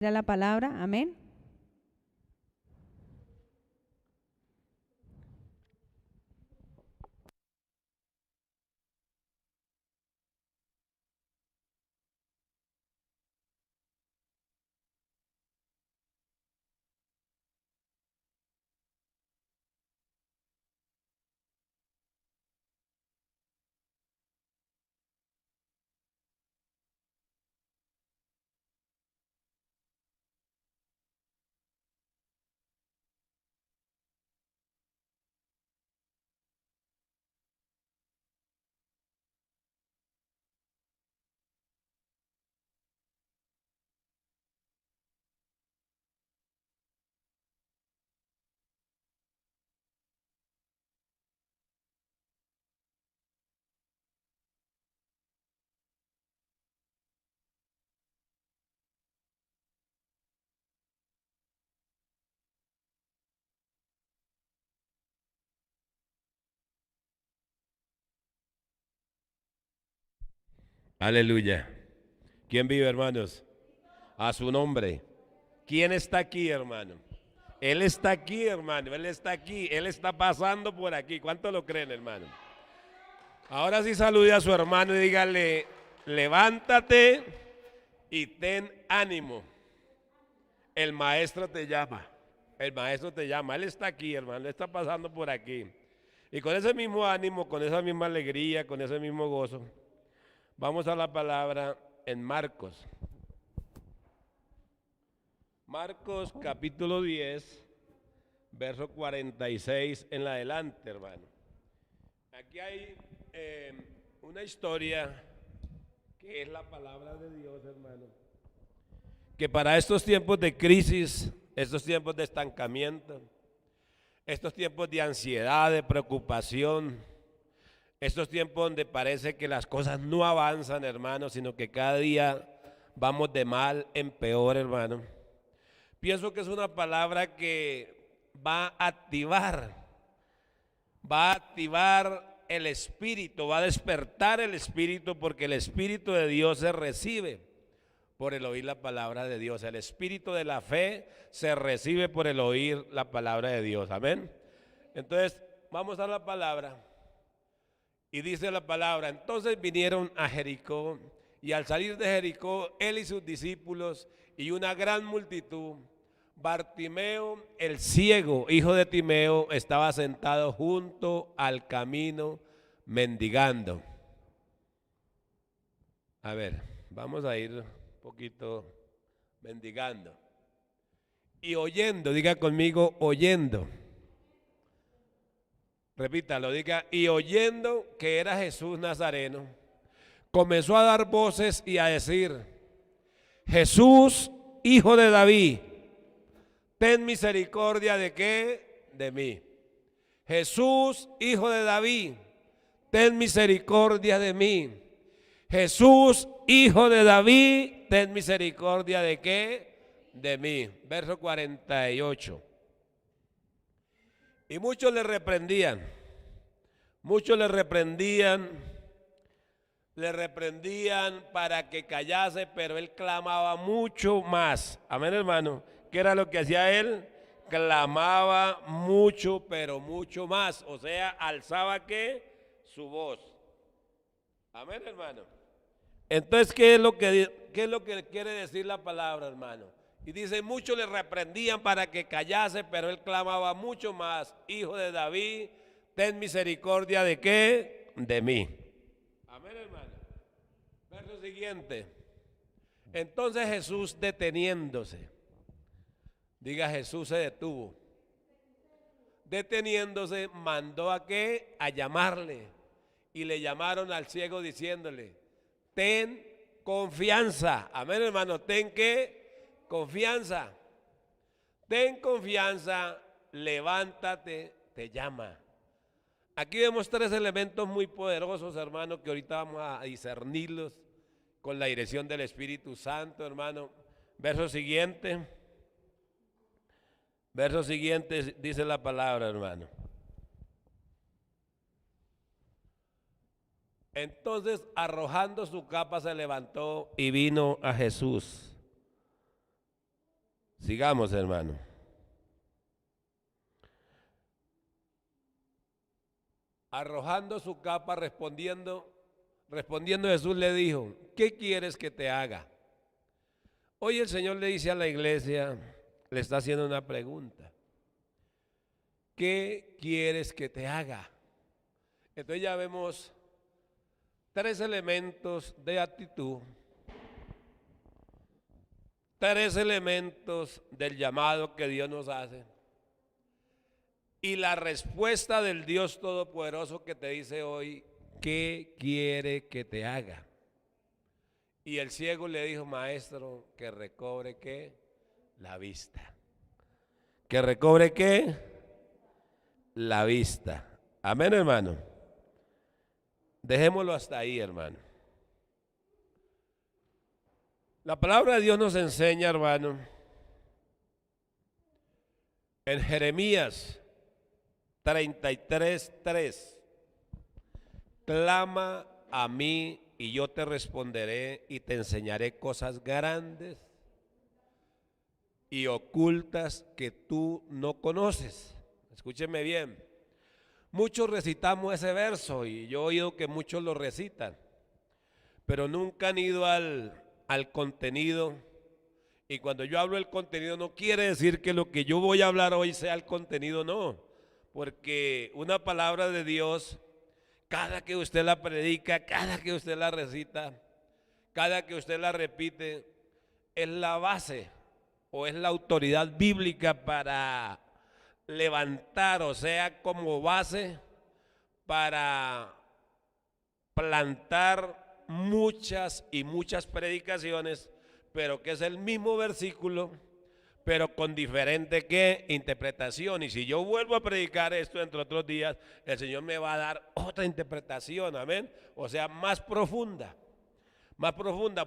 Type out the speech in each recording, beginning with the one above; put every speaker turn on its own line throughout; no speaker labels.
a la palabra, amén.
Aleluya. ¿Quién vive, hermanos? A su nombre. ¿Quién está aquí, hermano? Él está aquí, hermano. Él está aquí. Él está pasando por aquí. ¿Cuánto lo creen, hermano? Ahora sí salude a su hermano y dígale, levántate y ten ánimo. El maestro te llama. El maestro te llama. Él está aquí, hermano. Él está pasando por aquí. Y con ese mismo ánimo, con esa misma alegría, con ese mismo gozo, vamos a la palabra en Marcos. Marcos capítulo 10, verso 46 en adelante, hermano. Aquí hay una historia que es la palabra de Dios, hermano. Que para estos tiempos de crisis, estos tiempos de estancamiento, estos tiempos de ansiedad, de preocupación, estos tiempos donde parece que las cosas no avanzan, hermano, sino que cada día vamos de mal en peor, hermano. Pienso que es una palabra que va a activar el espíritu, va a despertar el espíritu, porque el espíritu de Dios se recibe por el oír la palabra de Dios. El espíritu de la fe se recibe por el oír la palabra de Dios. Amén. Entonces, vamos a la palabra. Y dice la palabra, entonces vinieron a Jericó, y al salir de Jericó, él y sus discípulos y una gran multitud, Bartimeo, el ciego, hijo de Timeo, estaba sentado junto al camino mendigando. A ver, vamos a ir un poquito mendigando. Y oyendo, diga conmigo, oyendo. Repítalo, diga, y oyendo que era Jesús Nazareno, comenzó a dar voces y a decir, Jesús, hijo de David, ten misericordia de qué? De mí. Jesús, hijo de David, ten misericordia de mí. Jesús, hijo de David, ten misericordia de qué? De mí. Verso 48. Y muchos le reprendían para que callase, pero él clamaba mucho más. Amén, hermano. ¿Qué era lo que hacía él? Clamaba mucho, pero mucho más. O sea, alzaba ¿qué? Su voz. Amén, hermano. Entonces, qué es lo que quiere decir la palabra, hermano? Y dice, muchos le reprendían para que callase, pero él clamaba mucho más, hijo de David, ten misericordia de qué? De mí. Amén, hermano. Verso siguiente. Entonces Jesús deteniéndose, diga Jesús se detuvo. Deteniéndose, mandó a qué? A llamarle. Y le llamaron al ciego diciéndole, ten confianza. Amén, hermano. Ten qué? Confianza. Ten confianza, levántate, te llama. Aquí vemos tres elementos muy poderosos, hermano, que ahorita vamos a discernirlos con la dirección del Espíritu Santo, hermano. Verso siguiente. Verso siguiente dice la palabra, hermano. Entonces, arrojando su capa, se levantó y vino a Jesús. Sigamos, hermano. Arrojando su capa, respondiendo Jesús le dijo, ¿qué quieres que te haga? Hoy el Señor le dice a la iglesia, le está haciendo una pregunta. ¿Qué quieres que te haga? Entonces ya vemos tres elementos de actitud, tres elementos del llamado que Dios nos hace y la respuesta del Dios Todopoderoso que te dice hoy, ¿qué quiere que te haga? Y el ciego le dijo, maestro, que recobre ¿qué? La vista. ¿Que recobre qué? La vista. Amén, hermano. Dejémoslo hasta ahí, hermano. La palabra de Dios nos enseña, hermano, en Jeremías 33:3, clama a mí y yo te responderé y te enseñaré cosas grandes y ocultas que tú no conoces. Escúcheme bien. Muchos recitamos ese verso y yo he oído que muchos lo recitan, pero nunca han ido al contenido. Y cuando yo hablo del contenido no quiere decir que lo que yo voy a hablar hoy sea el contenido, no. Porque una palabra de Dios, cada que usted la predica, cada que usted la recita, cada que usted la repite, es la base o es la autoridad bíblica para levantar, o sea, como base para plantar muchas y muchas predicaciones, pero que es el mismo versículo, pero con diferente ¿qué? Interpretación. Y si yo vuelvo a predicar esto entre otros días, el Señor me va a dar otra interpretación, amén. O sea, más profunda,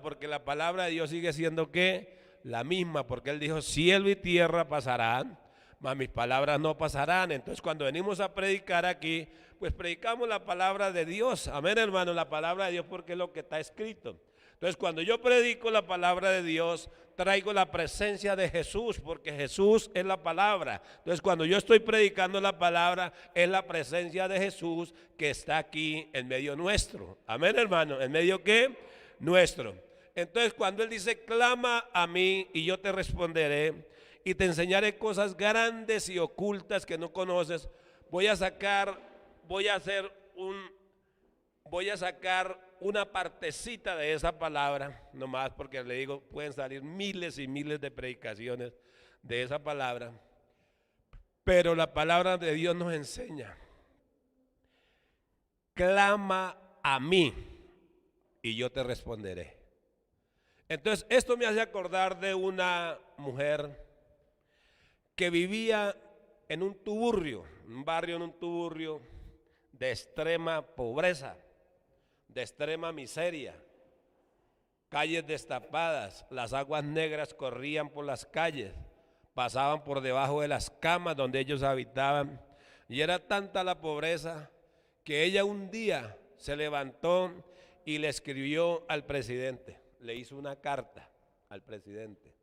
porque la palabra de Dios sigue siendo ¿qué? La misma, porque Él dijo, cielo y tierra pasarán, mas mis palabras no pasarán. Entonces cuando venimos a predicar aquí, pues predicamos la palabra de Dios, amén, hermano, la palabra de Dios, porque es lo que está escrito. Entonces cuando yo predico la palabra de Dios, traigo la presencia de Jesús, porque Jesús es la palabra. Entonces cuando yo estoy predicando la palabra, es la presencia de Jesús que está aquí en medio nuestro, amén, hermano, en medio ¿qué? Nuestro. Entonces cuando Él dice, clama a mí y yo te responderé y te enseñaré cosas grandes y ocultas que no conoces, voy a sacar una partecita de esa palabra, nomás porque le digo, pueden salir miles y miles de predicaciones de esa palabra, pero la palabra de Dios nos enseña, clama a mí y yo te responderé. Entonces esto me hace acordar de una mujer que vivía en un tuburrio, un barrio en un tuburrio de extrema pobreza, de extrema miseria, calles destapadas, las aguas negras corrían por las calles, pasaban por debajo de las camas donde ellos habitaban, y era tanta la pobreza que ella un día se levantó y le escribió al presidente, le hizo una carta al presidente,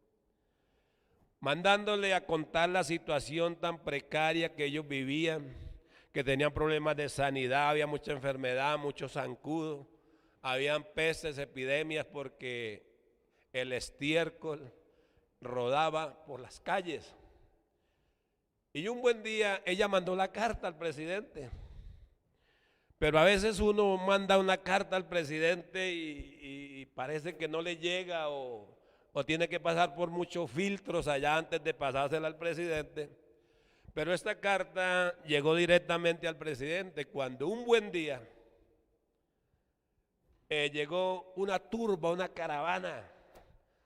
mandándole a contar la situación tan precaria que ellos vivían, que tenían problemas de sanidad, había mucha enfermedad, muchos zancudos, habían pestes, epidemias, porque el estiércol rodaba por las calles. Y un buen día ella mandó la carta al presidente, pero a veces uno manda una carta al presidente y parece que no le llega o tiene que pasar por muchos filtros allá antes de pasársela al presidente. Pero esta carta llegó directamente al presidente cuando un buen día llegó una turba, una caravana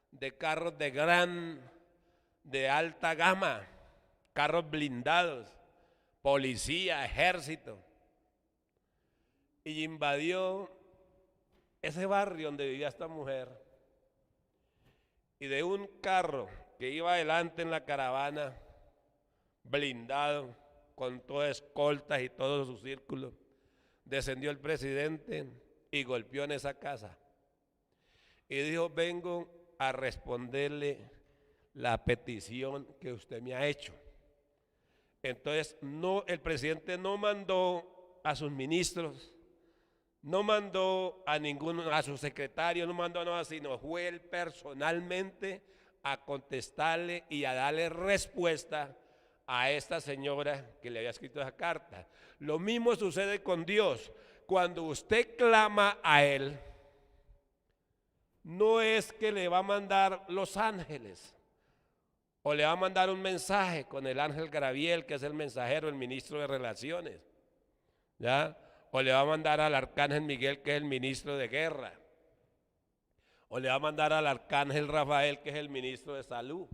de carros de alta gama, carros blindados, policía, ejército, y invadió ese barrio donde vivía esta mujer. Y de un carro que iba adelante en la caravana, blindado, con todas escoltas y todos sus círculos, descendió el presidente y golpeó en esa casa. Y dijo, vengo a responderle la petición que usted me ha hecho. Entonces, no, el presidente no mandó a sus ministros, no mandó a su secretario, no mandó a nada, sino fue él personalmente a contestarle y a darle respuesta a esta señora que le había escrito esa carta. Lo mismo sucede con Dios. Cuando usted clama a Él, no es que le va a mandar los ángeles o le va a mandar un mensaje con el ángel Gabriel, que es el mensajero, el ministro de relaciones, ¿ya? O le va a mandar al arcángel Miguel, que es el ministro de guerra, o le va a mandar al arcángel Rafael, que es el ministro de salud.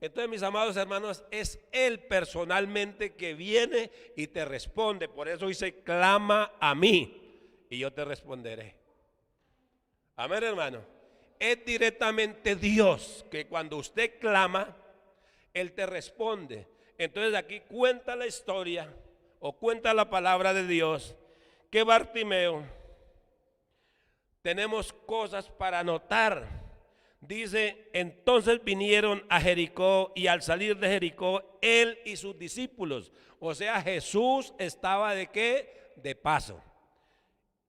Entonces, mis amados hermanos, es Él personalmente que viene y te responde. Por eso dice, clama a mí y yo te responderé. Amén, hermano. Es directamente Dios que cuando usted clama, Él te responde. Entonces aquí cuenta la historia o cuenta la palabra de Dios que Bartimeo, tenemos cosas para anotar. Dice, entonces vinieron a Jericó y al salir de Jericó, él y sus discípulos. O sea, Jesús estaba ¿de qué? De paso.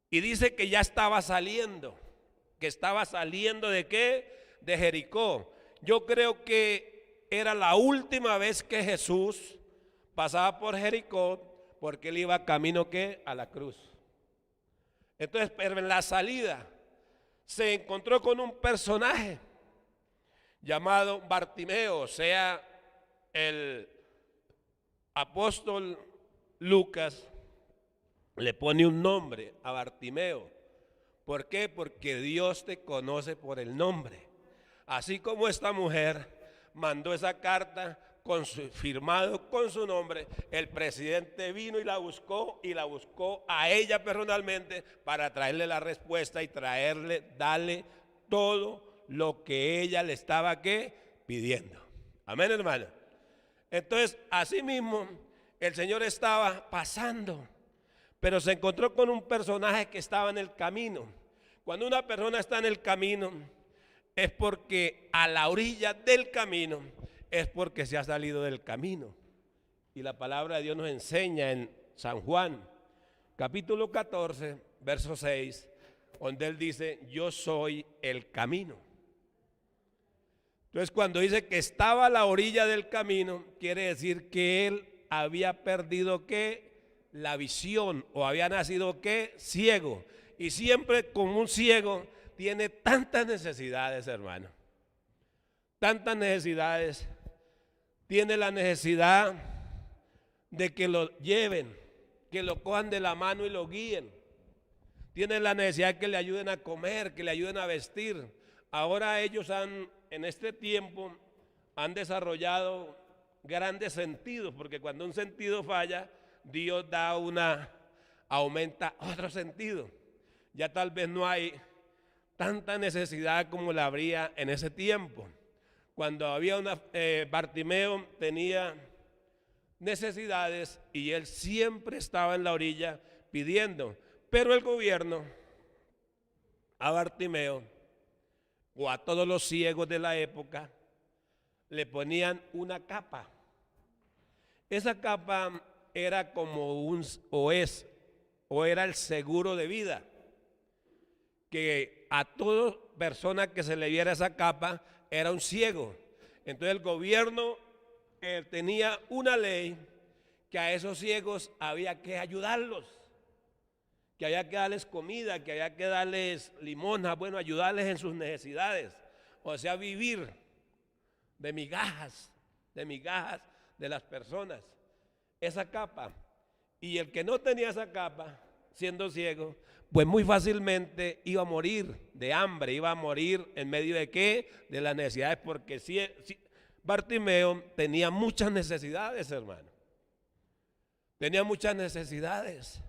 Y dice que ya estaba saliendo. Que estaba saliendo ¿de qué? De Jericó. Yo creo que era la última vez que Jesús pasaba por Jericó, porque él iba camino ¿qué? A la cruz. Entonces, pero en la salida se encontró con un personaje llamado Bartimeo, o sea, el apóstol Lucas le pone un nombre a Bartimeo. ¿Por qué? Porque Dios te conoce por el nombre. Así como esta mujer mandó esa carta firmado con su nombre, el presidente vino y la buscó a ella personalmente para traerle la respuesta y darle todo lo que ella le estaba ¿qué? Pidiendo. Amén, hermano. Entonces, así mismo, el Señor estaba pasando, pero se encontró con un personaje que estaba en el camino. Cuando una persona está en el camino, es porque a la orilla del camino, es porque se ha salido del camino. Y la palabra de Dios nos enseña en San Juan, capítulo 14, verso 6, donde Él dice, yo soy el camino. Entonces, cuando dice que estaba a la orilla del camino, quiere decir que Él había perdido ¿qué? La visión, o había nacido ¿qué? Ciego. Y siempre como un ciego tiene tantas necesidades, hermano. Tantas necesidades. Tiene la necesidad de que lo lleven, que lo cojan de la mano y lo guíen. Tiene la necesidad de que le ayuden a comer, que le ayuden a vestir. Ahora ellos en este tiempo, han desarrollado grandes sentidos, porque cuando un sentido falla, Dios aumenta otro sentido. Ya tal vez no hay tanta necesidad como la habría en ese tiempo. Cuando había Bartimeo tenía necesidades y él siempre estaba en la orilla pidiendo. Pero el gobierno a Bartimeo o a todos los ciegos de la época le ponían una capa. Esa capa era como era el seguro de vida, que a toda persona que se le viera esa capa era un ciego. Entonces el gobierno tenía una ley que a esos ciegos había que ayudarlos, que había que darles comida, que había que darles limosna, bueno, ayudarles en sus necesidades, o sea, vivir de migajas de las personas, esa capa. Y el que no tenía esa capa, siendo ciego, pues muy fácilmente iba a morir de hambre, iba a morir en medio de ¿qué? De las necesidades, porque Bartimeo tenía muchas necesidades, hermano. Tenía muchas necesidades.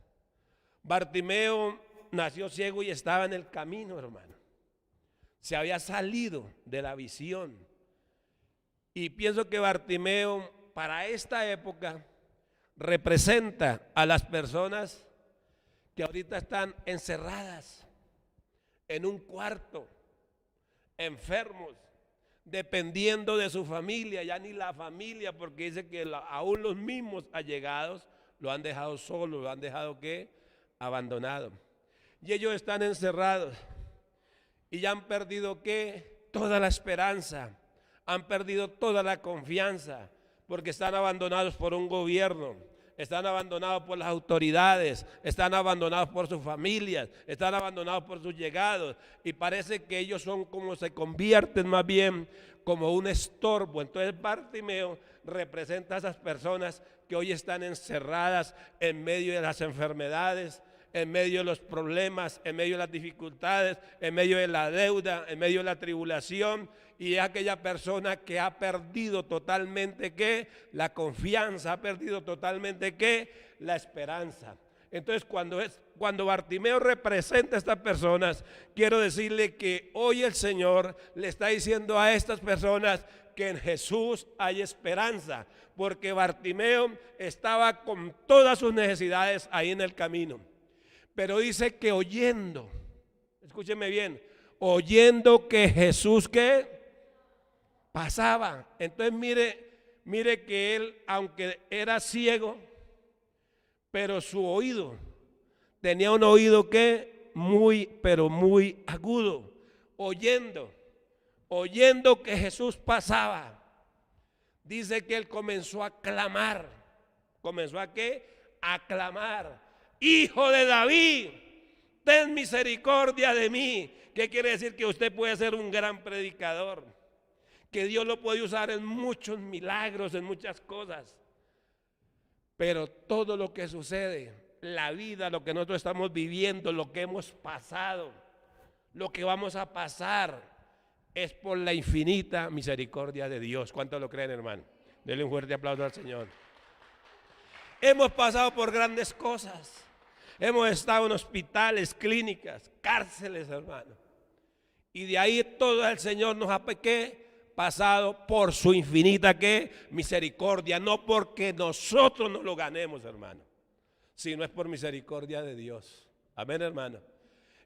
Bartimeo nació ciego y estaba en el camino, hermano. Se había salido de la visión. Y pienso que Bartimeo para esta época representa a las personas que ahorita están encerradas en un cuarto, enfermos, dependiendo de su familia, ya ni la familia, porque dice que aún los mismos allegados lo han dejado solo, lo han dejado ¿qué? Abandonado. Y ellos están encerrados y ya han perdido ¿qué? Toda la esperanza, han perdido toda la confianza, porque están abandonados por un gobierno, están abandonados por las autoridades, están abandonados por sus familias, están abandonados por sus llegados, y parece que ellos son como, se convierten más bien como un estorbo. Entonces Bartimeo representa a esas personas que hoy están encerradas en medio de las enfermedades, en medio de los problemas, en medio de las dificultades, en medio de la deuda, en medio de la tribulación, y es aquella persona que ha perdido totalmente ¿qué? La confianza, ha perdido totalmente ¿qué? La esperanza. Entonces cuando Bartimeo representa a estas personas, quiero decirle que hoy el Señor le está diciendo a estas personas que en Jesús hay esperanza, porque Bartimeo estaba con todas sus necesidades ahí en el camino. Pero dice que oyendo, escúcheme bien, oyendo que Jesús ¿qué? Pasaba. Entonces mire que él, aunque era ciego, pero su oído, tenía un oído que pero muy agudo, oyendo que Jesús pasaba. Dice que él comenzó a clamar. ¿Comenzó a qué? A clamar: Hijo de David, ten misericordia de mí. ¿Qué quiere decir? Que usted puede ser un gran predicador, que Dios lo puede usar en muchos milagros, en muchas cosas. Pero todo lo que sucede, la vida, lo que nosotros estamos viviendo, lo que hemos pasado, lo que vamos a pasar, es por la infinita misericordia de Dios. ¿Cuántos lo creen, hermano? Denle un fuerte aplauso al Señor. Hemos pasado por grandes cosas. Hemos estado en hospitales, clínicas, cárceles, hermano. Y de ahí todo el Señor nos ha pasado por su infinita misericordia, no porque nosotros nos lo ganemos, hermano, sino es por misericordia de Dios. Amén, hermano.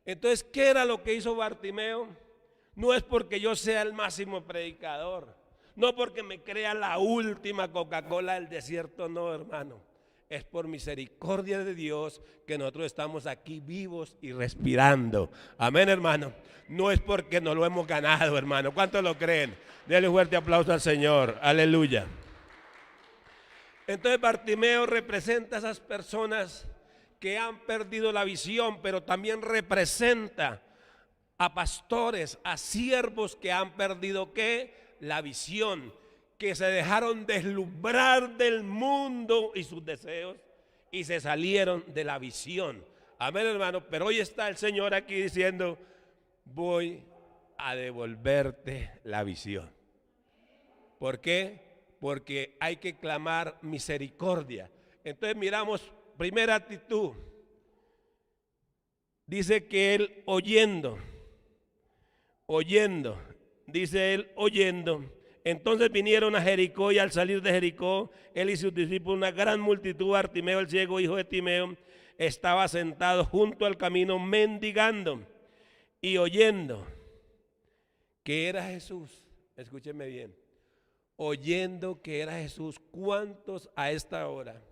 Entonces, ¿qué era lo que hizo Bartimeo? No es porque yo sea el máximo predicador, no porque me crea la última Coca-Cola del desierto, no, hermano. Es por misericordia de Dios que nosotros estamos aquí vivos y respirando. Amén, hermano. No es porque nos lo hemos ganado, hermano. ¿Cuántos lo creen? Denle un fuerte aplauso al Señor. Aleluya. Entonces Bartimeo representa a esas personas que han perdido la visión, pero también representa a pastores, a siervos que han perdido ¿qué? La visión, que se dejaron deslumbrar del mundo y sus deseos y se salieron de la visión. Amén, hermano. Pero hoy está el Señor aquí diciendo: voy a devolverte la visión. ¿Por qué? Porque hay que clamar misericordia. Entonces miramos, primera actitud. Dice que él oyendo, dice él oyendo. Entonces vinieron a Jericó, y al salir de Jericó, él y sus discípulos, una gran multitud. Bartimeo el ciego, hijo de Timeo, estaba sentado junto al camino mendigando y oyendo que era Jesús. Escúcheme bien, oyendo que era Jesús. ¿Cuántos a esta hora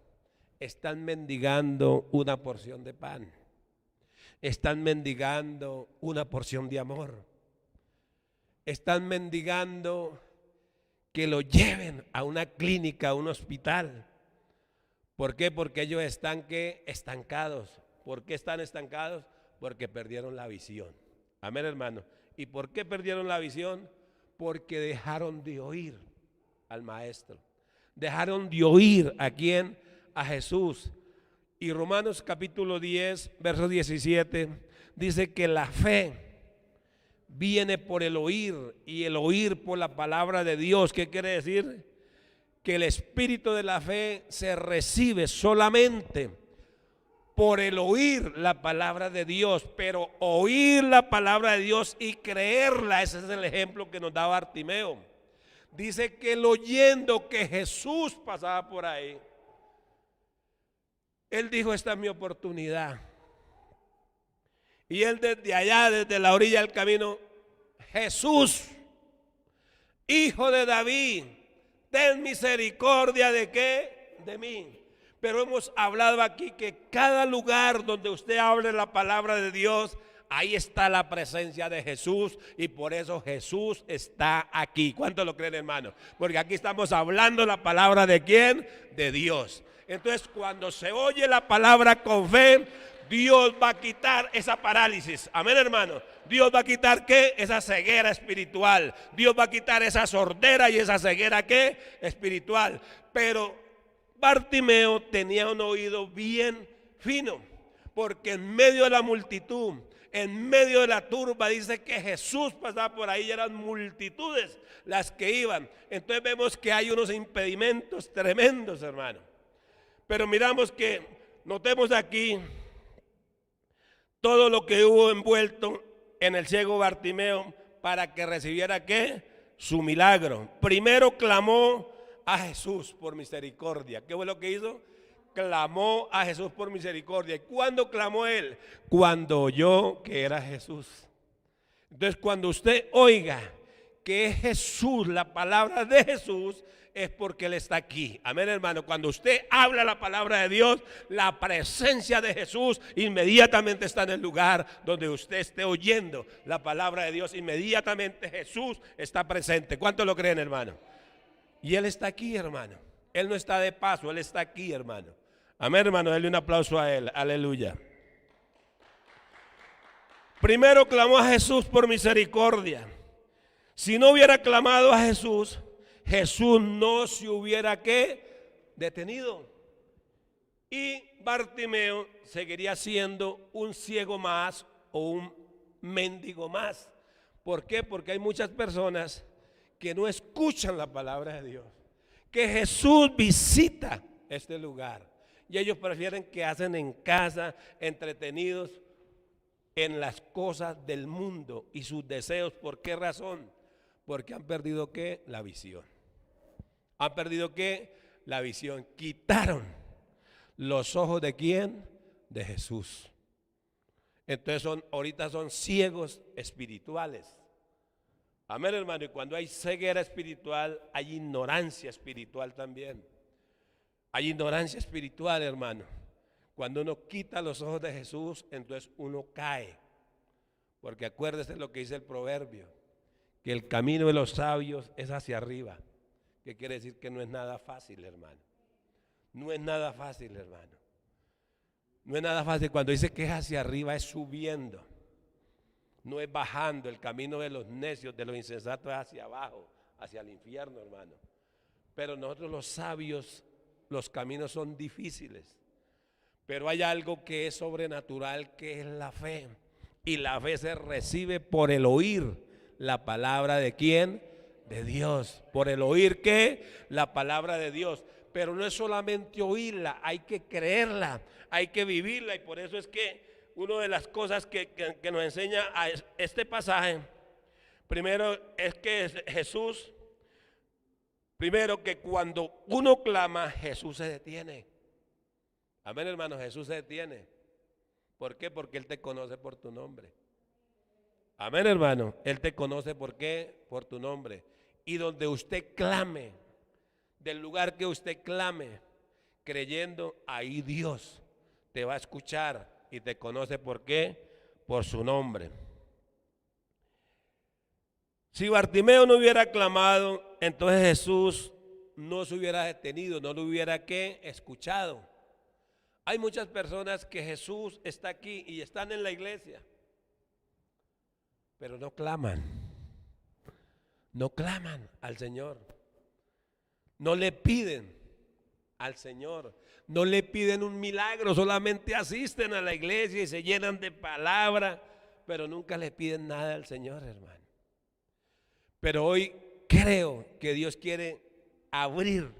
están mendigando una porción de pan? Están mendigando una porción de amor. Están mendigando que lo lleven a una clínica, a un hospital. ¿Por qué? Porque ellos están estancados. ¿Por qué están estancados? Porque perdieron la visión. Amén, hermano. ¿Y por qué perdieron la visión? Porque dejaron de oír al Maestro. Dejaron de oír ¿a quién? A Jesús. Y Romanos capítulo 10, verso 17, dice que la fe viene por el oír, y el oír por la palabra de Dios. ¿Qué quiere decir? Que el espíritu de la fe se recibe solamente por el oír la palabra de Dios. Pero oír la palabra de Dios y creerla, ese es el ejemplo que nos da Bartimeo. Dice que él, oyendo que Jesús pasaba por ahí, él dijo: esta es mi oportunidad. Y él desde allá, desde la orilla del camino: Jesús, Hijo de David, ten misericordia ¿de qué? De mí. Pero hemos hablado aquí que cada lugar donde usted hable la palabra de Dios, ahí está la presencia de Jesús, y por eso Jesús está aquí. ¿Cuántos lo creen, hermano? Porque aquí estamos hablando la palabra ¿de quién? De Dios. Entonces, cuando se oye la palabra con fe, Dios va a quitar esa parálisis. Amén, hermano. Dios va a quitar ¿qué? Esa ceguera espiritual. Dios va a quitar esa sordera y esa ceguera ¿qué? Espiritual. Pero Bartimeo tenía un oído bien fino, porque en medio de la multitud, en medio de la turba, dice que Jesús pasaba por ahí y eran multitudes las que iban. Entonces vemos que hay unos impedimentos tremendos, hermano. Pero miramos que, notemos aquí todo lo que hubo envuelto en el ciego Bartimeo para que recibiera ¿qué? Su milagro. Primero clamó a Jesús por misericordia. ¿Qué fue lo que hizo? Clamó a Jesús por misericordia. ¿Y cuándo clamó él? Cuando oyó que era Jesús. Entonces, cuando usted oiga que es Jesús, la palabra de Jesús, es porque Él está aquí. Amén, hermano. Cuando usted habla la palabra de Dios, la presencia de Jesús inmediatamente está en el lugar donde usted esté oyendo la palabra de Dios. Inmediatamente Jesús está presente. ¿Cuántos lo creen, hermano? Y Él está aquí, hermano. Él no está de paso, Él está aquí, hermano. Amén, hermano. Denle un aplauso a Él. Aleluya. Primero clamó a Jesús por misericordia. Si no hubiera clamado a Jesús, Jesús no se hubiera ¿qué? Detenido. Y Bartimeo seguiría siendo un ciego más o un mendigo más. ¿Por qué? Porque hay muchas personas que no escuchan la palabra de Dios, que Jesús visita este lugar y ellos prefieren quedarse en casa, entretenidos en las cosas del mundo y sus deseos. ¿Por qué razón? Porque han perdido ¿qué? La visión. Han perdido ¿qué? La visión. Quitaron los ojos ¿de quién? De Jesús. Entonces ahorita son ciegos espirituales. Amén, hermano. Y cuando hay ceguera espiritual, hay ignorancia espiritual también. Hay ignorancia espiritual, hermano. Cuando uno quita los ojos de Jesús, entonces uno cae. Porque acuérdese lo que dice el proverbio, que el camino de los sabios es hacia arriba. Que quiere decir que no es nada fácil, hermano. No es nada fácil, hermano. No es nada fácil. Cuando dice que es hacia arriba, es subiendo. No es bajando. El camino de los necios, de los insensatos, es hacia abajo, hacia el infierno, hermano. Pero nosotros los sabios, los caminos son difíciles. Pero hay algo que es sobrenatural, que es la fe. Y la fe se recibe por el oír la palabra de ¿quién? De Dios. Por el oír ¿qué? La palabra de Dios. Pero no es solamente oírla, hay que creerla, hay que vivirla. Y por eso es que una de las cosas que nos enseña a este pasaje, primero es que Jesús, primero que cuando uno clama, Jesús se detiene. Amén, hermano, Jesús se detiene. ¿Por qué? Porque Él te conoce por tu nombre. Amén, hermano, Él te conoce ¿por qué? Por tu nombre. Y donde usted clame, del lugar que usted clame, creyendo, ahí Dios te va a escuchar y te conoce ¿por qué? Por su nombre. Si Bartimeo no hubiera clamado, entonces Jesús no se hubiera detenido, no lo hubiera ¿qué? Escuchado. Hay muchas personas que Jesús está aquí y están en la iglesia, pero no claman al Señor, no le piden al Señor, no le piden un milagro, solamente asisten a la iglesia y se llenan de palabra, pero nunca le piden nada al Señor, hermano. Pero hoy creo que Dios quiere abrir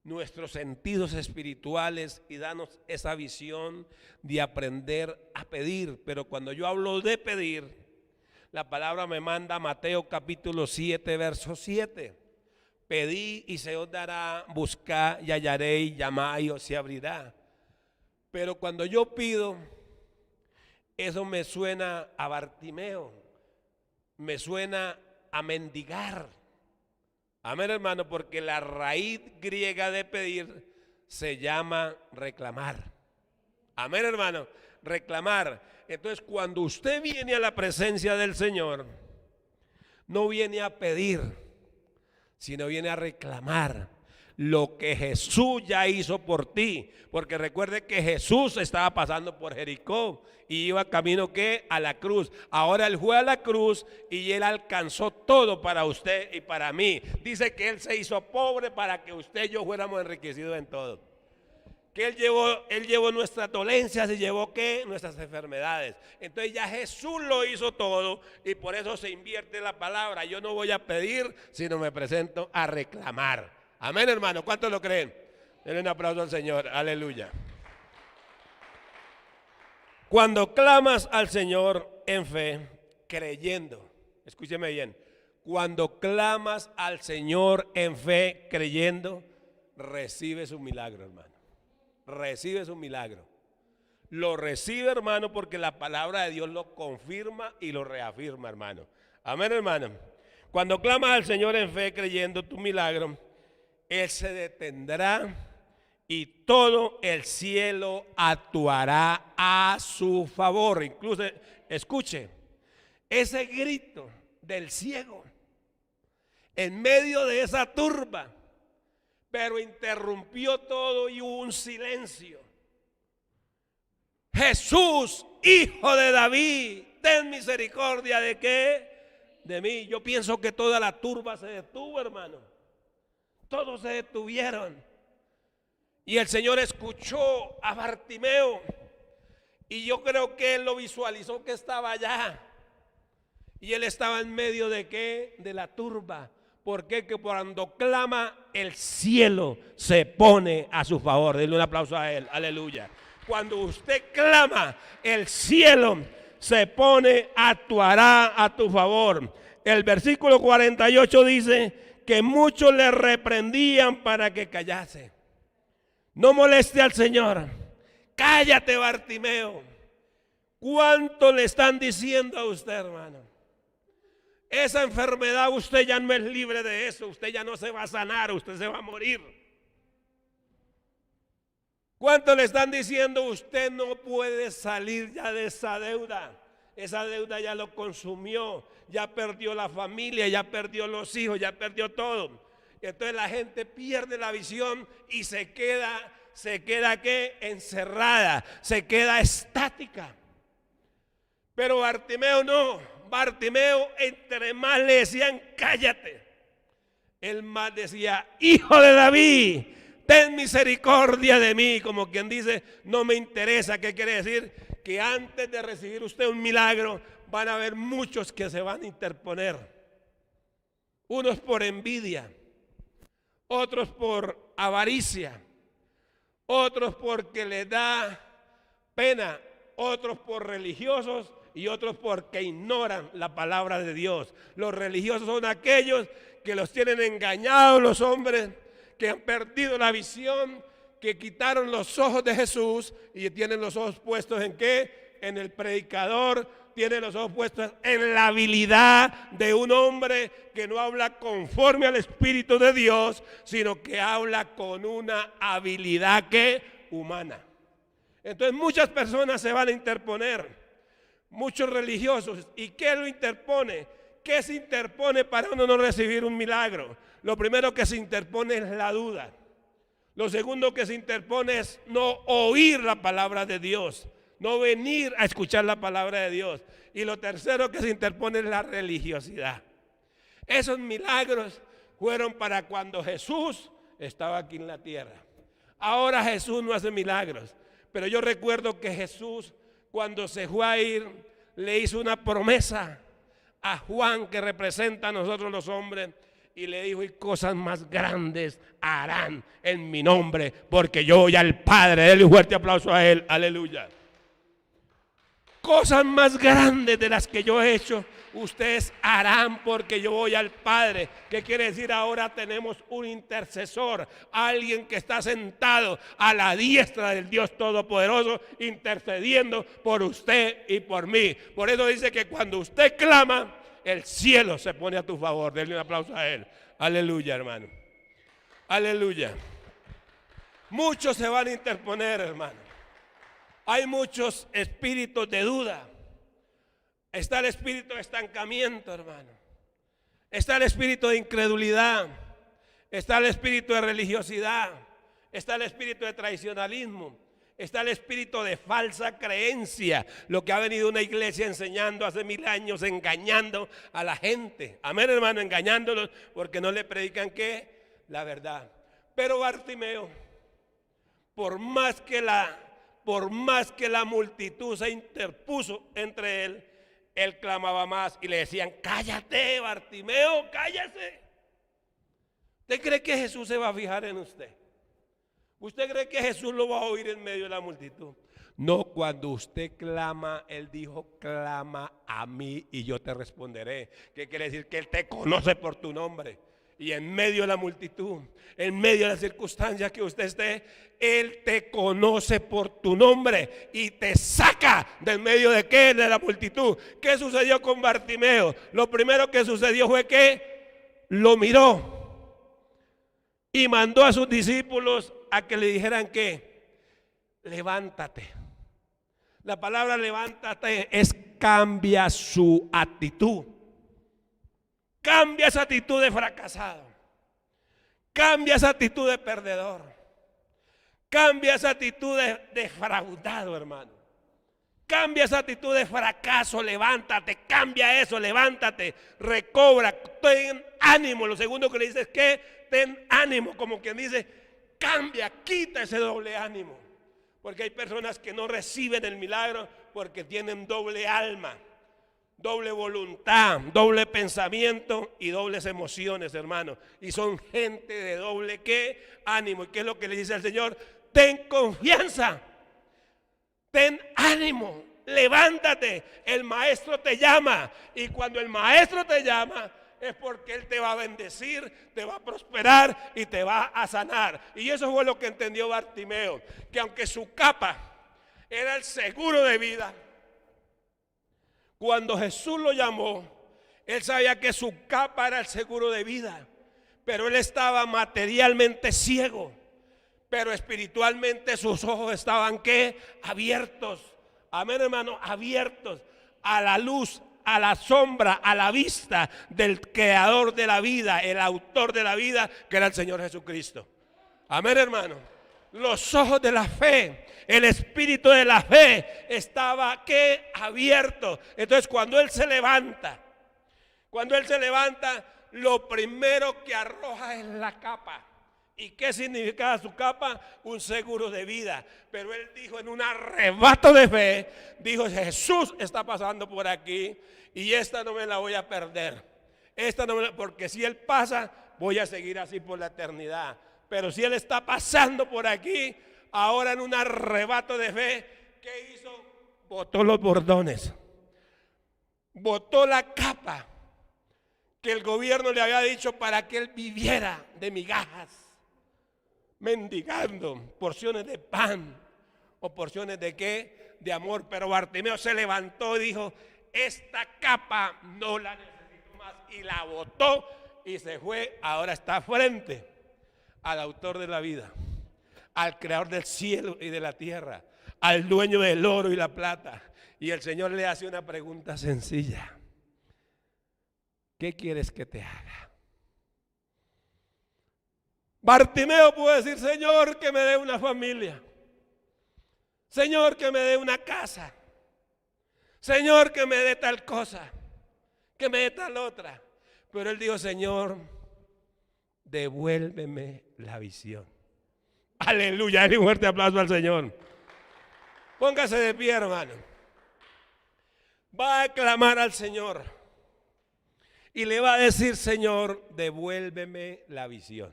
nuestros sentidos espirituales y darnos esa visión de aprender a pedir. Pero cuando yo hablo de pedir, la palabra me manda a Mateo capítulo 7, verso 7. Pedí y se os dará, buscad y hallaréis, llamad y os se abrirá. Pero cuando yo pido, eso me suena a Bartimeo, me suena a mendigar. Amén, hermano, porque la raíz griega de pedir se llama reclamar. Amén, hermano, reclamar. Entonces, cuando usted viene a la presencia del Señor, no viene a pedir, sino viene a reclamar lo que Jesús ya hizo por ti. Porque recuerde que Jesús estaba pasando por Jericó y iba camino ¿qué? A la cruz. Ahora Él fue a la cruz y Él alcanzó todo para usted y para mí. Dice que Él se hizo pobre para que usted y yo fuéramos enriquecidos en todo. Que Él llevó nuestras dolencias y llevó ¿qué? Nuestras enfermedades. Entonces ya Jesús lo hizo todo y por eso se invierte la palabra. Yo no voy a pedir, sino me presento a reclamar. Amén, hermano. ¿Cuántos lo creen? Denle un aplauso al Señor. Aleluya. Cuando clamas al Señor en fe, creyendo, escúcheme bien, cuando clamas al Señor en fe, creyendo, recibes un milagro, hermano. Recibes un milagro. Lo recibe, hermano, porque la palabra de Dios lo confirma y lo reafirma, hermano. Amén, hermano. Cuando clamas al Señor en fe, creyendo tu milagro, Él se detendrá y todo el cielo actuará a su favor. Incluso, escuche, ese grito del ciego en medio de esa turba, pero interrumpió todo y hubo un silencio. Jesús, hijo de David, ten misericordia de ¿qué? De mí. Yo pienso que toda la turba se detuvo, hermano. Todos se detuvieron. Y el Señor escuchó a Bartimeo. Y yo creo que Él lo visualizó que estaba allá. Y Él estaba en medio de ¿qué? De la turba. ¿Por qué? Que cuando clama, el cielo se pone a su favor. Denle un aplauso a Él. Aleluya. Cuando usted clama, el cielo se pone, actuará a tu favor. El versículo 48 dice que muchos le reprendían para que callase. No moleste al Señor. Cállate, Bartimeo. ¿Cuánto le están diciendo a usted, hermano? Esa enfermedad usted ya no es libre de eso. Usted ya no se va a sanar, usted se va a morir. ¿Cuánto le están diciendo? Usted no puede salir ya de esa deuda. Esa deuda ya lo consumió. Ya perdió la familia, ya perdió los hijos, ya perdió todo. Entonces la gente pierde la visión y se queda ¿qué? Encerrada, se queda estática. Pero Bartimeo no. Bartimeo, entre más le decían cállate, él más decía, hijo de David, ten misericordia de mí. Como quien dice, no me interesa. ¿Qué quiere decir? Que antes de recibir usted un milagro, van a haber muchos que se van a interponer. Unos por envidia, otros por avaricia, otros porque les da pena, otros por religiosos y otros porque ignoran la palabra de Dios. Los religiosos son aquellos que los tienen engañados, los hombres que han perdido la visión, que quitaron los ojos de Jesús y tienen los ojos puestos ¿en qué? En el predicador. Tiene los ojos puestos en la habilidad de un hombre que no habla conforme al Espíritu de Dios, sino que habla con una habilidad que humana. Entonces muchas personas se van a interponer, muchos religiosos. ¿Y qué lo interpone? ¿Qué se interpone para uno no recibir un milagro? Lo primero que se interpone es la duda. Lo segundo que se interpone es no oír la palabra de Dios, no venir a escuchar la palabra de Dios. Y lo tercero que se interpone es la religiosidad. Esos milagros fueron para cuando Jesús estaba aquí en la tierra. Ahora Jesús no hace milagros. Pero yo recuerdo que Jesús, cuando se fue a ir, le hizo una promesa a Juan, que representa a nosotros los hombres, y le dijo, y cosas más grandes harán en mi nombre, porque yo voy al Padre. Denle un fuerte aplauso a Él. Aleluya. Cosas más grandes de las que yo he hecho, ustedes harán porque yo voy al Padre. ¿Qué quiere decir? Ahora tenemos un intercesor, alguien que está sentado a la diestra del Dios Todopoderoso, intercediendo por usted y por mí. Por eso dice que cuando usted clama, el cielo se pone a tu favor. Denle un aplauso a Él. Aleluya, hermano. Aleluya. Muchos se van a interponer, hermano. Hay muchos espíritus de duda. Está el espíritu de estancamiento, hermano. Está el espíritu de incredulidad. Está el espíritu de religiosidad. Está el espíritu de tradicionalismo. Está el espíritu de falsa creencia. Lo que ha venido una iglesia enseñando hace 1000 años, engañando a la gente. Amén, hermano, engañándolos porque no le predican ¿qué? La verdad. Pero Bartimeo, por más que la multitud se interpuso entre él, él clamaba más y le decían: cállate, Bartimeo, cállese. ¿Usted cree que Jesús se va a fijar en usted? ¿Usted cree que Jesús lo va a oír en medio de la multitud? No, cuando usted clama, Él dijo: clama a mí y yo te responderé. ¿Qué quiere decir? Que Él te conoce por tu nombre. Y en medio de la multitud, en medio de las circunstancias que usted esté, Él te conoce por tu nombre y te saca del medio de ¿qué? De la multitud. ¿Qué sucedió con Bartimeo? Lo primero que sucedió fue que lo miró y mandó a sus discípulos a que le dijeran que levántate. La palabra levántate es cambia su actitud. Cambia esa actitud de fracasado. Cambia esa actitud de perdedor. Cambia esa actitud de defraudado, hermano. Cambia esa actitud de fracaso, levántate, cambia eso, levántate, recobra, ten ánimo. Lo segundo que le dice es que ten ánimo, como quien dice, cambia, quita ese doble ánimo. Porque hay personas que no reciben el milagro porque tienen doble alma, doble voluntad, doble pensamiento y dobles emociones, hermano. Y son gente de doble ¿qué? Ánimo. ¿Y qué es lo que le dice al Señor? Ten confianza, ten ánimo, levántate. El maestro te llama. Y cuando el maestro te llama es porque Él te va a bendecir, te va a prosperar y te va a sanar. Y eso fue lo que entendió Bartimeo, que aunque su capa era el seguro de vida, cuando Jesús lo llamó, él sabía que su capa era el seguro de vida, pero él estaba materialmente ciego, pero espiritualmente sus ojos estaban ¿qué? Abiertos. Amén, hermano, abiertos a la luz, a la sombra, a la vista del creador de la vida, el autor de la vida, que era el Señor Jesucristo. Amén, hermano. Los ojos de la fe, el espíritu de la fe estaba ¿qué? Abierto. Entonces cuando él se levanta, lo primero que arroja es la capa. ¿Y qué significaba su capa? Un seguro de vida. Pero él dijo en un arrebato de fe, dijo: Jesús está pasando por aquí y esta no me la voy a perder. Porque si él pasa, voy a seguir así por la eternidad. Pero si él está pasando por aquí, ahora en un arrebato de fe, ¿qué hizo? Botó los bordones, botó la capa que el gobierno le había dicho para que él viviera de migajas, mendigando porciones de pan o porciones de ¿qué? De amor. Pero Bartimeo se levantó y dijo: esta capa no la necesito más, y la botó y se fue. Ahora está frente al autor de la vida, al creador del cielo y de la tierra, al dueño del oro y la plata. Y el Señor le hace una pregunta sencilla: ¿qué quieres que te haga? Bartimeo pudo decir: Señor, que me dé una familia. Señor, que me dé una casa. Señor, que me dé tal cosa, que me dé tal otra. Pero él dijo: Señor, devuélveme la visión. Aleluya, dale un fuerte aplauso al Señor. Póngase de pie, hermano. Va a clamar al Señor y le va a decir: Señor, devuélveme la visión.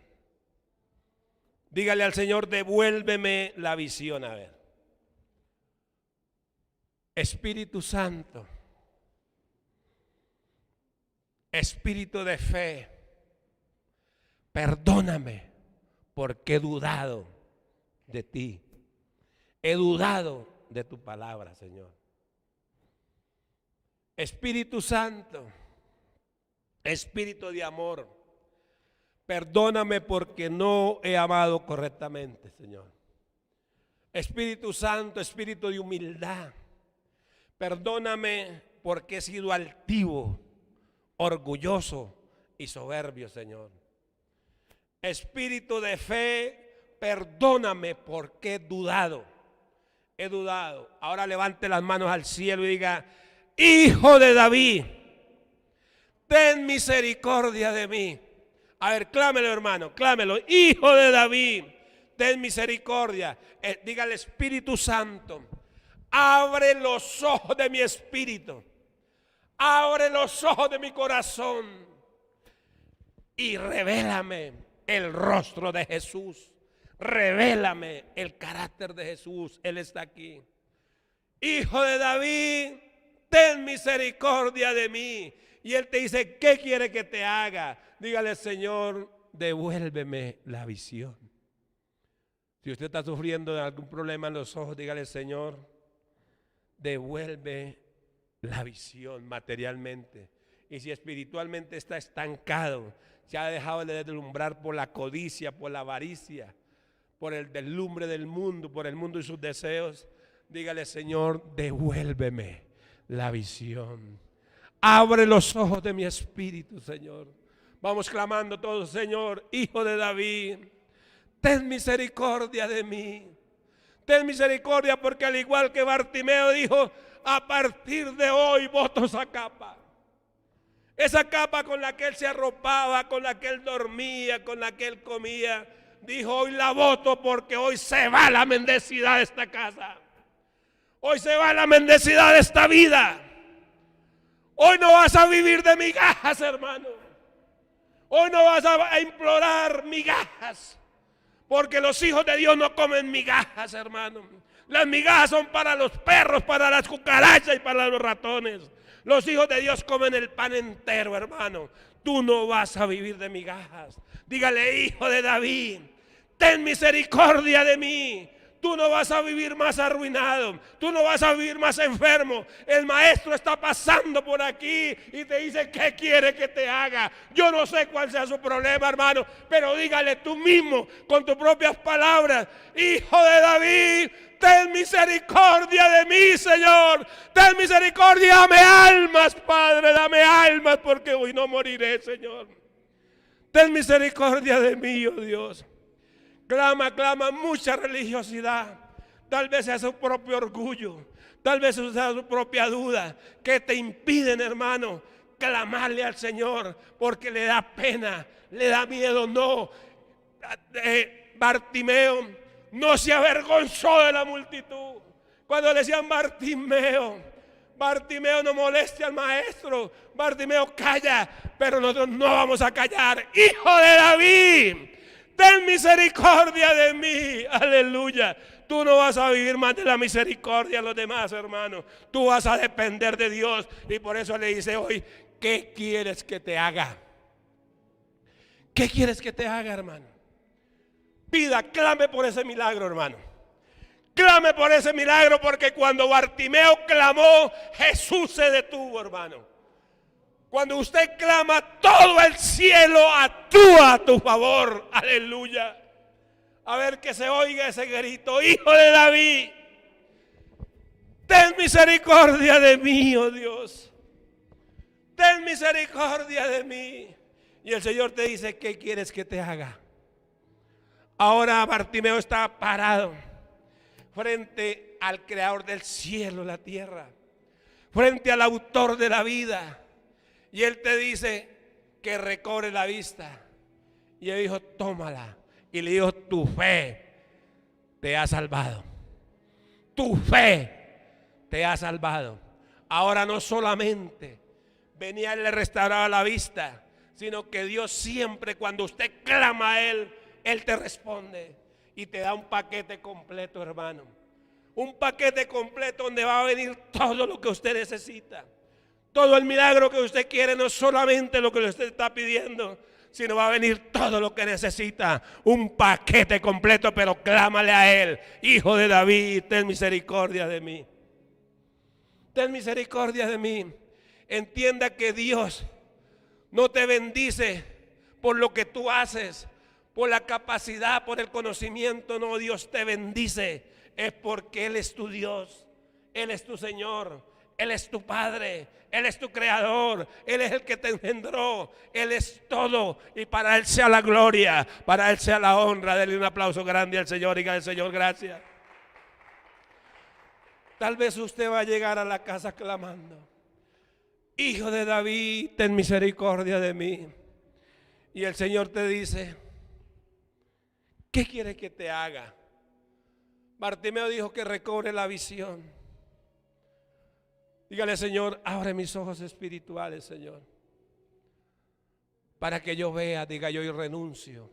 Dígale al Señor: devuélveme la visión. A ver, Espíritu Santo, Espíritu de fe, perdóname porque he dudado de ti, he dudado de tu palabra, Señor. Espíritu Santo, Espíritu de amor, Perdóname porque no he amado correctamente, Señor. Espíritu Santo, espíritu de humildad, perdóname porque he sido altivo, orgulloso y soberbio, Señor. Espíritu de fe, perdóname porque he dudado. He dudado. Ahora levante las manos al cielo y diga: Hijo de David, ten misericordia de mí. A ver, clámelo, hermano, clámelo. Hijo de David, ten misericordia. Diga al Espíritu Santo: abre los ojos de mi espíritu, abre los ojos de mi corazón y revélame el rostro de Jesús. Revélame el carácter de Jesús. Él está aquí. Hijo de David, ten misericordia de mí. Y Él te dice: ¿qué quiere que te haga? Dígale: Señor, devuélveme la visión. Si usted está sufriendo de algún problema en los ojos, dígale: Señor, devuelve la visión materialmente. Y si espiritualmente está estancado, se ha dejado de deslumbrar por la codicia, por la avaricia, por el deslumbre del mundo, por el mundo y sus deseos, dígale: Señor, devuélveme la visión. Abre los ojos de mi espíritu, Señor. Vamos clamando todos: Señor, Hijo de David, ten misericordia de mí. Ten misericordia, porque al igual que Bartimeo dijo: a partir de hoy boto esa capa. Esa capa con la que él se arropaba, con la que él dormía, con la que él comía. Dijo: hoy la boto porque hoy se va la mendicidad de esta casa. Hoy se va la mendicidad de esta vida. Hoy no vas a vivir de migajas, hermano. Hoy no vas a implorar migajas, porque los hijos de Dios no comen migajas, hermano. Las migajas son para los perros, para las cucarachas y para los ratones. Los hijos de Dios comen el pan entero, hermano. Tú no vas a vivir de migajas. Dígale: Hijo de David, ten misericordia de mí. Tú no vas a vivir más arruinado. Tú no vas a vivir más enfermo. El maestro está pasando por aquí y te dice: ¿qué quiere que te haga? Yo no sé cuál sea su problema, hermano, pero dígale tú mismo con tus propias palabras: Hijo de David, ten misericordia de mí, Señor. Ten misericordia, dame almas, Padre, dame almas, porque hoy no moriré, Señor. Ten misericordia de mí, oh Dios. Clama, clama, mucha religiosidad. Tal vez sea su propio orgullo, tal vez sea su propia duda, que te impiden, hermano, clamarle al Señor, porque le da pena, le da miedo. No, Bartimeo no se avergonzó de la multitud. Cuando le decían: Bartimeo, Bartimeo, no moleste al maestro. Bartimeo, calla. Pero nosotros no vamos a callar. Hijo de David, ten misericordia de mí. Aleluya. Tú no vas a vivir más de la misericordia de los demás, hermano. Tú vas a depender de Dios. Y por eso le dice hoy: ¿qué quieres que te haga? ¿Qué quieres que te haga, hermano? Pida, clame por ese milagro, hermano. Clame por ese milagro, porque cuando Bartimeo clamó, Jesús se detuvo, hermano. Cuando usted clama, todo el cielo actúa a tu favor. Aleluya. A ver, que se oiga ese grito: Hijo de David, ten misericordia de mí, oh Dios. Ten misericordia de mí. Y el Señor te dice: ¿qué quieres que te haga? Ahora Bartimeo está parado frente al creador del cielo y la tierra, frente al autor de la vida. Y él te dice que recobre la vista. Y él dijo: tómala. Y le dijo: tu fe te ha salvado. Tu fe te ha salvado. Ahora no solamente venía él, le restauraba la vista, sino que Dios siempre, cuando usted clama a Él, Él te responde y te da un paquete completo, hermano. Un paquete completo donde va a venir todo lo que usted necesita. Todo el milagro que usted quiere, no solamente lo que usted está pidiendo, sino va a venir todo lo que necesita. Un paquete completo, pero clámale a Él: Hijo de David, ten misericordia de mí. Ten misericordia de mí. Entienda que Dios no te bendice por lo que tú haces, por la capacidad, por el conocimiento. No, Dios te bendice. Es porque Él es tu Dios, Él es tu Señor, Él es tu Padre, Él es tu Creador, Él es el que te engendró, Él es todo. Y para Él sea la gloria, para Él sea la honra. Denle un aplauso grande al Señor. Diga al Señor gracias. Tal vez usted va a llegar a la casa clamando: Hijo de David, ten misericordia de mí. Y el Señor te dice: ¿qué quiere que te haga? Bartimeo dijo que recobre la visión. Dígale: Señor, abre mis ojos espirituales, Señor, para que yo vea. Diga: yo renuncio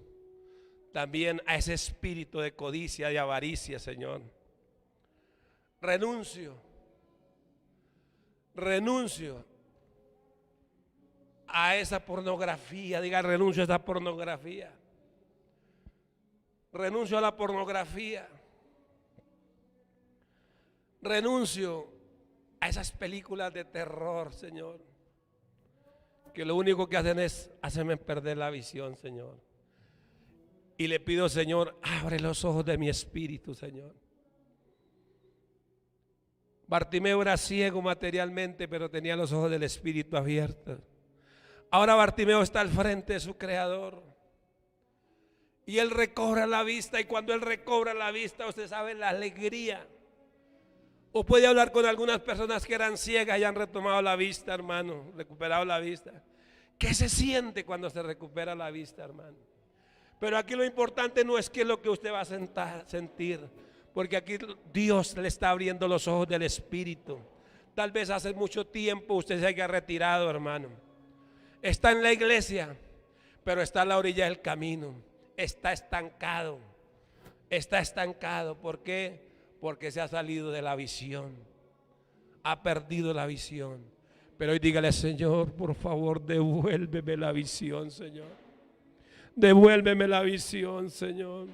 también a ese espíritu de codicia, de avaricia, Señor. Renuncio a esa pornografía. Diga: renuncio a esa pornografía. Renuncio a la pornografía. Renuncio a esas películas de terror, Señor, que lo único que hacen es hacerme perder la visión, Señor. Y le pido, Señor, abre los ojos de mi espíritu, Señor. Bartimeo era ciego materialmente, pero tenía los ojos del espíritu abiertos. Ahora Bartimeo está al frente de su Creador y él recobra la vista. Y cuando él recobra la vista, usted sabe la alegría. O puede hablar con algunas personas que eran ciegas y han retomado la vista, hermano, recuperado la vista. ¿Qué se siente cuando se recupera la vista, hermano? Pero aquí lo importante no es qué es lo que usted va a sentir, porque aquí Dios le está abriendo los ojos del espíritu. Tal vez hace mucho tiempo usted se haya retirado, hermano. Está en la iglesia, pero está a la orilla del camino. Está estancado. Está estancado. ¿Por qué? Porque se ha salido de la visión. Ha perdido la visión. Pero hoy dígale: Señor, por favor, devuélveme la visión, Señor. Devuélveme la visión, Señor.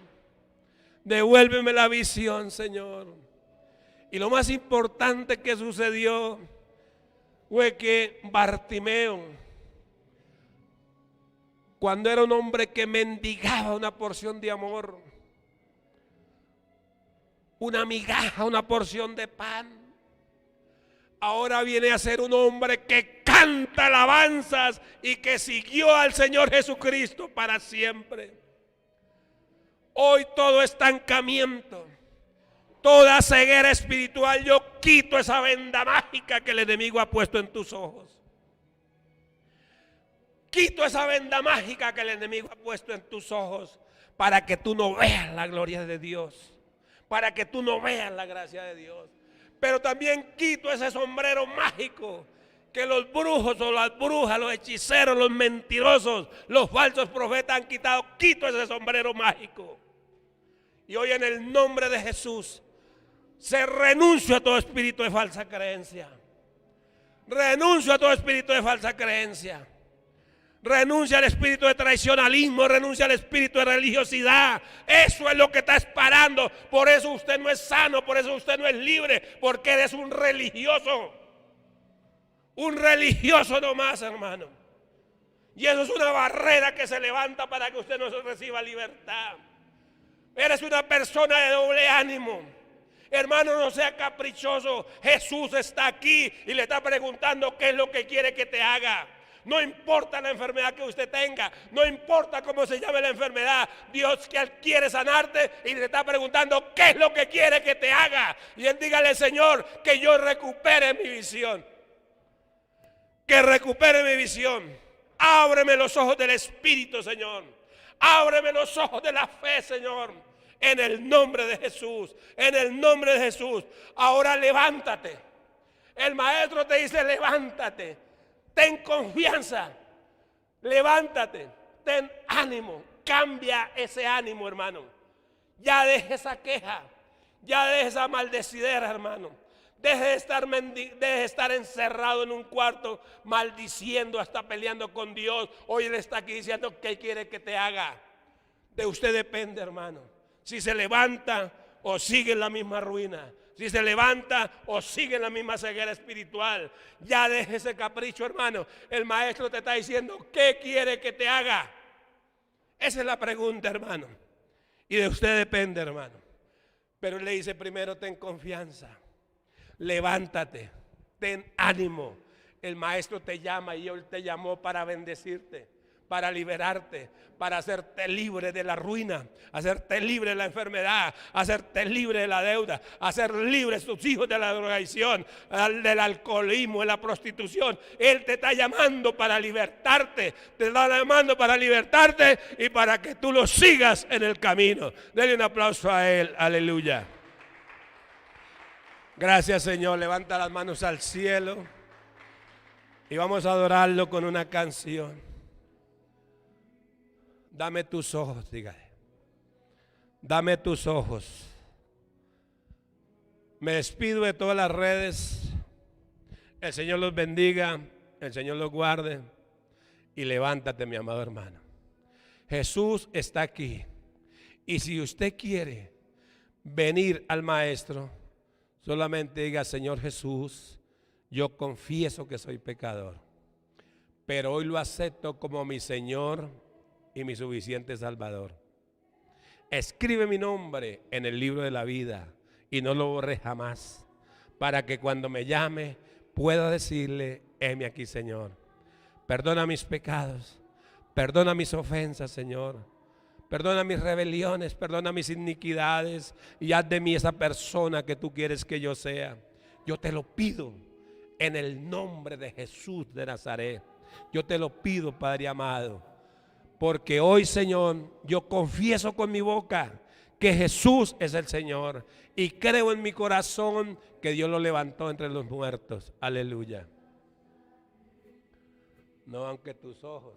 Devuélveme la visión, Señor. Y lo más importante que sucedió fue que Bartimeo, cuando era un hombre que mendigaba una porción de amor, una migaja, una porción de pan, ahora viene a ser un hombre que canta alabanzas y que siguió al Señor Jesucristo para siempre. Hoy todo estancamiento, toda ceguera espiritual, yo quito esa venda mágica que el enemigo ha puesto en tus ojos. Quito esa venda mágica que el enemigo ha puesto en tus ojos para que tú no veas la gloria de Dios, para que tú no veas la gracia de Dios. Pero también quito ese sombrero mágico que los brujos o las brujas, los hechiceros, los mentirosos, los falsos profetas han quitado. Quito ese sombrero mágico. Y hoy en el nombre de Jesús se renuncia a todo espíritu de falsa creencia. Renuncio a todo espíritu de falsa creencia. Renuncia al espíritu de traicionalismo, renuncia al espíritu de religiosidad. Eso es lo que está esperando. Por eso usted no es sano, por eso usted no es libre, porque eres un religioso. Un religioso nomás, hermano. Y eso es una barrera que se levanta para que usted no reciba libertad. Eres una persona de doble ánimo. Hermano, no sea caprichoso. Jesús está aquí y le está preguntando qué es lo que quiere que te haga. No importa la enfermedad que usted tenga, no importa cómo se llame la enfermedad, Dios quiere sanarte y le está preguntando qué es lo que quiere que te haga. Y él dígale: Señor, que yo recupere mi visión, que recupere mi visión. Ábreme los ojos del Espíritu, Señor. Ábreme los ojos de la fe, Señor. En el nombre de Jesús, en el nombre de Jesús. Ahora levántate. El maestro te dice: levántate. Ten confianza, levántate, ten ánimo, cambia ese ánimo, hermano. Ya deje esa queja, ya deje esa maldecidera, hermano. Deje de estar encerrado en un cuarto maldiciendo, hasta peleando con Dios. Hoy Él está aquí diciendo: ¿qué quiere que te haga? De usted depende, hermano. Si se levanta o sigue en la misma ruina. Si se levanta o sigue en la misma ceguera espiritual. Ya deje ese capricho, hermano. El maestro te está diciendo: ¿qué quiere que te haga? Esa es la pregunta, hermano. Y de usted depende, hermano. Pero él le dice primero, ten confianza, levántate, ten ánimo. El maestro te llama y él te llamó para bendecirte, para liberarte, para hacerte libre de la ruina, hacerte libre de la enfermedad, hacerte libre de la deuda, hacer libres tus hijos de la drogadicción, del alcoholismo, de la prostitución. Él te está llamando para libertarte, te está llamando para libertarte y para que tú lo sigas en el camino. Denle un aplauso a él, aleluya. Gracias, Señor. Levanta las manos al cielo y vamos a adorarlo con una canción. Dame tus ojos, dígale. Dame tus ojos. Me despido de todas las redes. El Señor los bendiga, el Señor los guarde. Y levántate, mi amado hermano. Jesús está aquí. Y si usted quiere venir al Maestro, solamente diga: Señor Jesús, yo confieso que soy pecador, pero hoy lo acepto como mi Señor y mi suficiente Salvador. Escribe mi nombre en el libro de la vida y no lo borre jamás, para que cuando me llame pueda decirle: heme aquí, Señor. Perdona mis pecados, perdona mis ofensas, Señor. Perdona mis rebeliones, perdona mis iniquidades y haz de mí esa persona que tú quieres que yo sea. Yo te lo pido en el nombre de Jesús de Nazaret. Yo te lo pido, Padre amado. Porque hoy, Señor, yo confieso con mi boca que Jesús es el Señor y creo en mi corazón que Dios lo levantó entre los muertos. Aleluya. No, aunque tus ojos